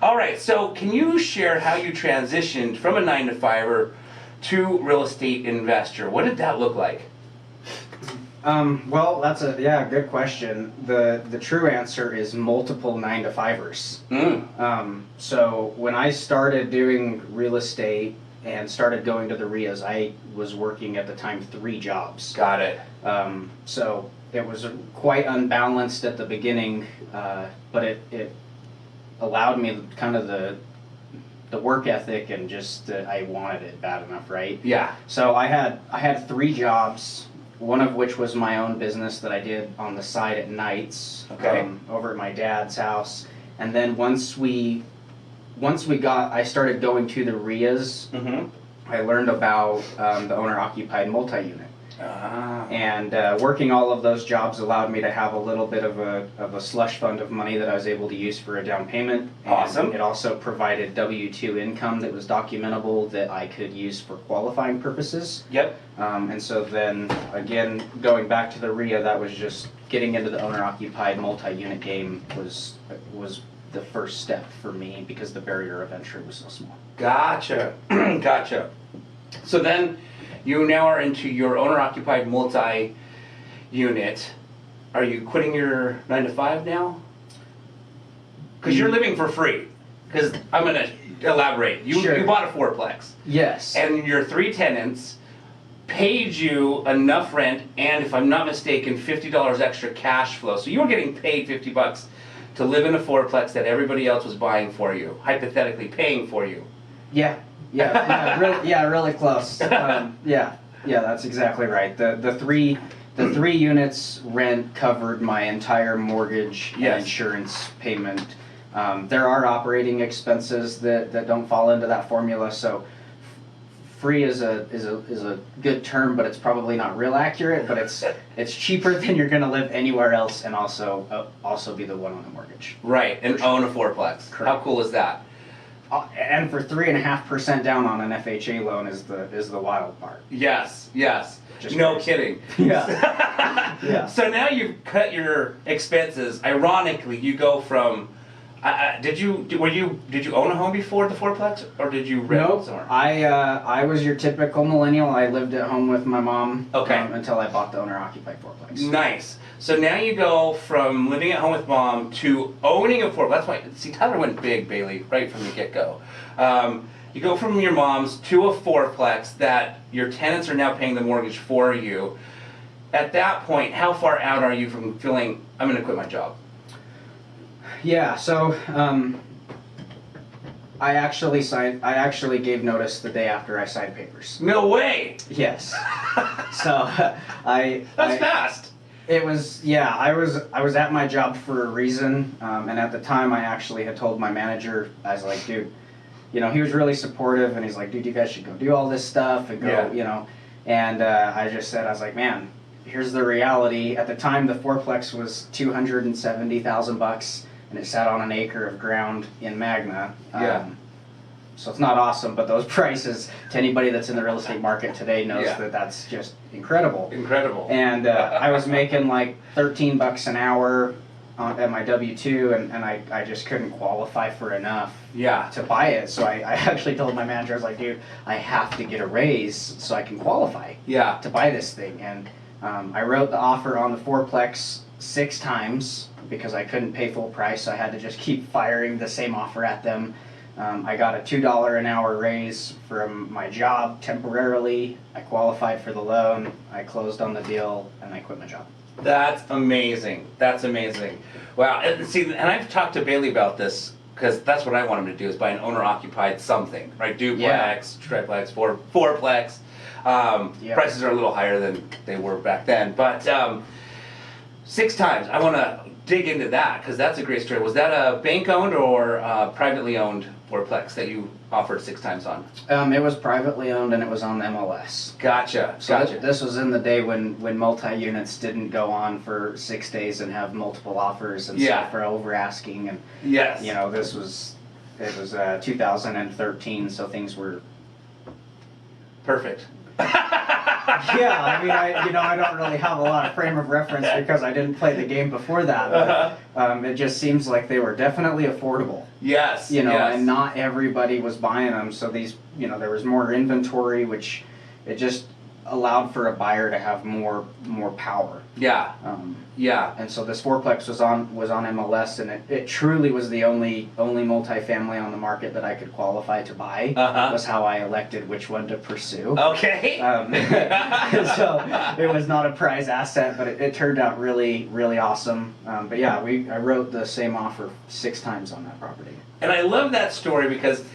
All right, so can you share how you transitioned from a 9 to 5er to real estate investor? What did that look like? Well, that's a good question. The true answer is multiple 9 to 5ers. So when I started doing real estate and started going to the RIAs, I was working at the time 3 jobs. Got it. So it was quite unbalanced at the beginning, but it allowed me kind of the work ethic and just that I wanted it bad enough, right? Yeah. So I had 3 jobs. One of which was my own business that I did on the side at nights, over at my dad's house. And then once I started going to the RIAs, I learned about the owner-occupied multi-unit. And working all of those jobs allowed me to have a little bit of a slush fund of money that I was able to use for a down payment. And awesome. It also provided W-2 income that was documentable that I could use for qualifying purposes. Yep. And so then, again, going back to the RIA, that was just getting into the owner-occupied multi-unit game was the first step for me because the barrier of entry was so small. Gotcha. Gotcha. So then you now are into your owner-occupied multi-unit. Are you quitting your 9 to 5 now? Because you're living for free. Because I'm going to elaborate. Sure. You bought a fourplex. Yes. And your 3 tenants paid you enough rent and, if I'm not mistaken, $50 extra cash flow. So you were getting paid $50 to live in a fourplex that everybody else was buying for you, hypothetically paying for you. Yeah, really close. Yeah, that's exactly right. The three units rent covered my entire mortgage and insurance payment. There are operating expenses that don't fall into that formula, so free is a good term, but it's probably not real accurate. But it's cheaper than you're going to live anywhere else, and also be the one on the mortgage. Right, and own a fourplex. Correct. How cool is that? And for 3.5% down on an FHA loan is the wild part. Yes. Just no crazy. kidding. Yeah. Yeah. So now you've cut your expenses. Ironically, you go from. Did you own a home before the fourplex, or did you rent somewhere? I was your typical millennial. I lived at home with my mom. Okay. Until I bought the owner-occupied fourplex. Nice. So now you go from living at home with mom to owning a fourplex. That's why. See, Tyler went big, Bailey, right from the get-go. You go from your mom's to a fourplex that your tenants are now paying the mortgage for you. At that point, how far out are you from feeling I'm going to quit my job? Yeah, so I actually gave notice the day after I signed papers. No way. Yes. So That's fast. It was, I was at my job for a reason, and at the time I actually had told my manager, I was like, dude, he was really supportive, and he's like, dude, you guys should go do all this stuff and go, and I just said, I was like, man, here's the reality. At the time, the fourplex was $270,000. And it sat on an acre of ground in Magna. So it's not awesome, but those prices, to anybody that's in the real estate market today knows that that's just incredible. Incredible. And I was making like $13 an hour at my W-2, and I just couldn't qualify for enough to buy it. So I actually told my manager, I was like, dude, I have to get a raise so I can qualify to buy this thing. And I wrote the offer on the fourplex 6 times. Because I couldn't pay full price, so I had to just keep firing the same offer at them. I got a $2 an hour raise from my job temporarily. I qualified for the loan, I closed on the deal, and I quit my job. That's amazing. That's amazing. Wow. And see, and I've talked to Bailey about this because that's what I want him to do is buy an owner-occupied something, right? Duplex, triplex, fourplex. Prices are a little higher than they were back then, but 6 times. I want to dig into that because that's a great story. Was that a bank-owned or privately owned fourplex that you offered 6 times on? It was privately owned and it was on MLS. Gotcha. So this was in the day when multi-units didn't go on for 6 days and have multiple offers and stuff for over asking. And this was 2013, so things were perfect. Yeah, I mean, I don't really have a lot of frame of reference because I didn't play the game before that. But, it just seems like they were definitely affordable. Yes. And not everybody was buying them. So these, there was more inventory, which it just allowed for a buyer to have more power. Yeah. And so this fourplex was on MLS, and it truly was the only multifamily on the market that I could qualify to buy. Was how I elected which one to pursue. Okay. So it was not a prize asset, but it turned out really, really awesome. But yeah, I wrote the same offer 6 times on that property. And I love that story because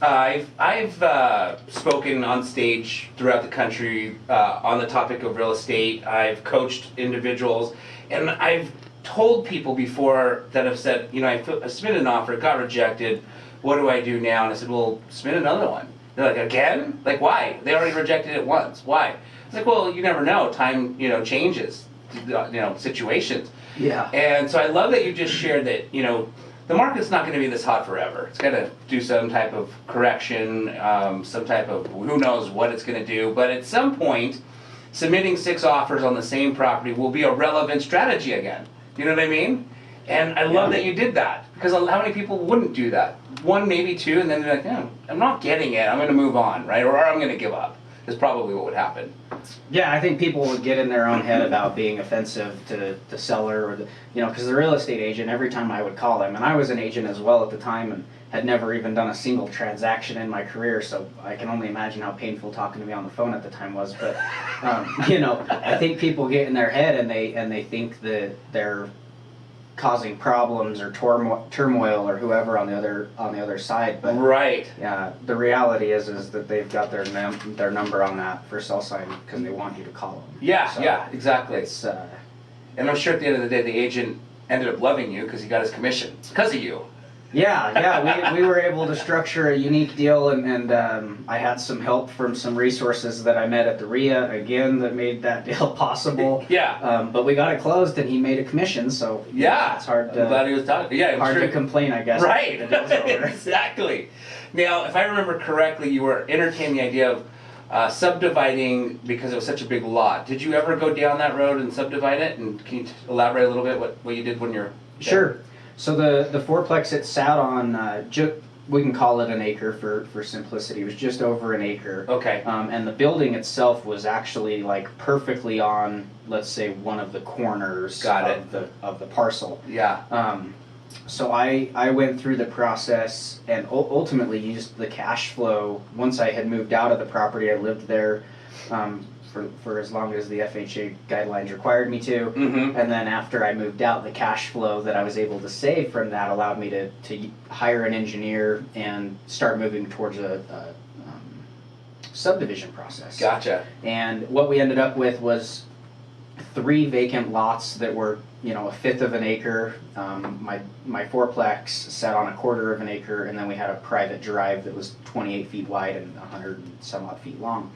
I've spoken on stage throughout the country on the topic of real estate. I've coached individuals, and I've told people before that have said, I submitted an offer, it got rejected. What do I do now? And I said, well, submit another one. They're like, again? Like, why? They already rejected it once. Why? It's like, well, you never know. Time, changes, situations. Yeah. And so I love that you just shared that, the market's not going to be this hot forever. It's going to do some type of correction, some type of who knows what it's going to do. But at some point, submitting 6 offers on the same property will be a relevant strategy again. You know what I mean? And I love that you did that, because how many people wouldn't do that? 1, maybe 2, and then they're like, I'm not getting it. I'm going to move on, right? Or I'm going to give up. Is probably what would happen. Yeah, I think people would get in their own head about being offensive to the seller, or because the real estate agent, every time I would call him, and I was an agent as well at the time, and had never even done a single transaction in my career, so I can only imagine how painful talking to me on the phone at the time was. But I think people get in their head and they think that they're causing problems or turmoil or whoever on the other side. But right. Yeah, the reality is that they've got their number on that for sell sign because they want you to call them. Yeah, exactly. It's, and I'm sure at the end of the day, the agent ended up loving you because he got his commission because of you. Yeah, we were able to structure a unique deal, and I had some help from some resources that I met at the RIA, again, that made that deal possible. Yeah. But we got it closed, and he made a commission, so yeah, it's hard to, I'm glad he was talking. Yeah, hard to complain, I guess. Right, The deal's over. exactly. Now, if I remember correctly, you were entertaining the idea of subdividing because it was such a big lot. Did you ever go down that road and subdivide it? And can you elaborate a little bit what you did when you're... Sure. So the fourplex, it sat on, we can call it an acre for simplicity. It was just over an acre. Okay. And the building itself was actually like perfectly on, let's say, one of the corners of the parcel. Yeah. So I went through the process and ultimately used the cash flow. Once I had moved out of the property, I lived there for as long as the FHA guidelines required me to. Mm-hmm. And then after I moved out, the cash flow that I was able to save from that allowed me to hire an engineer and start moving towards a subdivision process. Gotcha. And what we ended up with was 3 vacant lots that were, a fifth of an acre. My fourplex sat on a quarter of an acre, and then we had a private drive that was 28 feet wide and 100 and some odd feet long.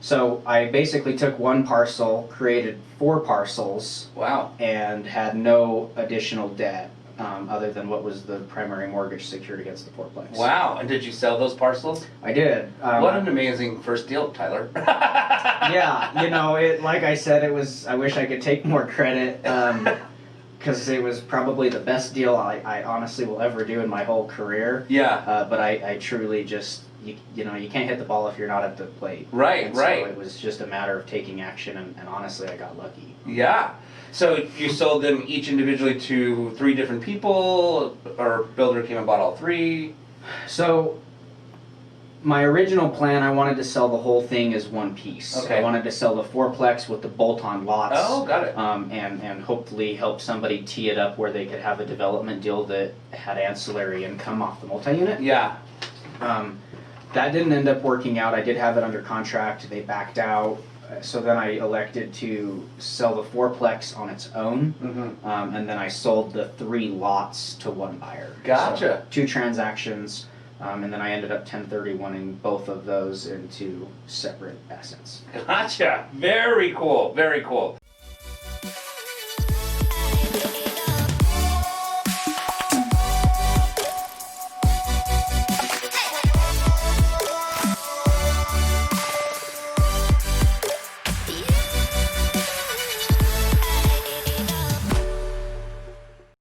So I basically took one parcel, created 4 parcels. Wow. And had no additional debt other than what was the primary mortgage secured against the fourplex. Wow. And did you sell those parcels? I did. What an amazing first deal, Tyler. Yeah, like I said, I wish I could take more credit because it was probably the best deal I honestly will ever do in my whole career. Yeah. But I truly just... You can't hit the ball if you're not at the plate. Right, and right. So it was just a matter of taking action, and honestly, I got lucky. Yeah. So you sold them each individually to 3 different people, or builder came and bought all 3? So my original plan, I wanted to sell the whole thing as one piece. Okay. I wanted to sell the fourplex with the bolt-on lots. Oh, got it. And hopefully help somebody tee it up where they could have a development deal that had ancillary income off the multi-unit. Yeah. That didn't end up working out. I did have it under contract. They backed out. So then I elected to sell the fourplex on its own. Mm-hmm. And then I sold the 3 lots to one buyer. Gotcha. So 2 transactions. And then I ended up 1031ing both of those into separate assets. Gotcha. Very cool. Very cool.